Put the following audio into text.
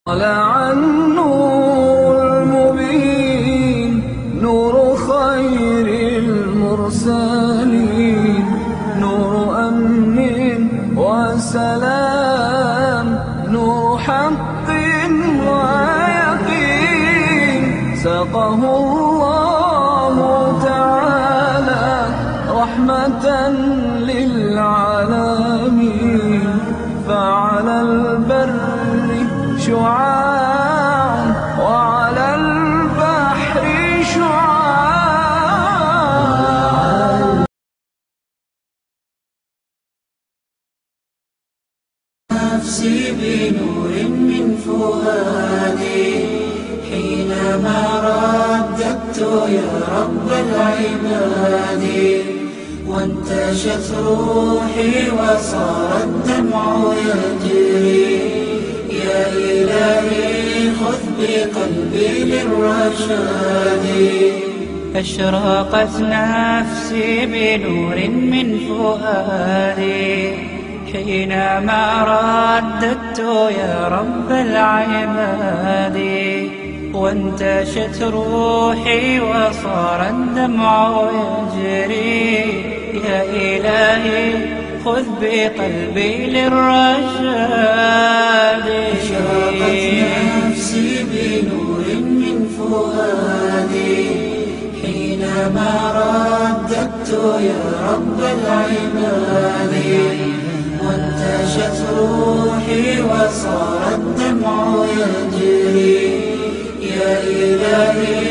طلع النور المبين، نور خير المرسلين، نور أمن وسلام، نور حق ويقين. ساقه الله تعالى رحمة للعالمين، فعلى البر شعاع وعلى البحر شعاع. نفسي بنور من فؤادي حينما رددت يا رب العباد، وانتشت روحي وصار الدمع يجري. يا إلهي خذ بقلبي للرشاد. أشرقت نفسي بنور من فؤادي حينما رددت يا رب العباد، وانتشت روحي وصار الدمع يجري. يا إلهي خذ بقلبي للرشاد. أشرقت نفسي بنور من فؤادي حينما رددت يا رب العباد، وانتشت روحي وصار الدمع يجري. يا إلهي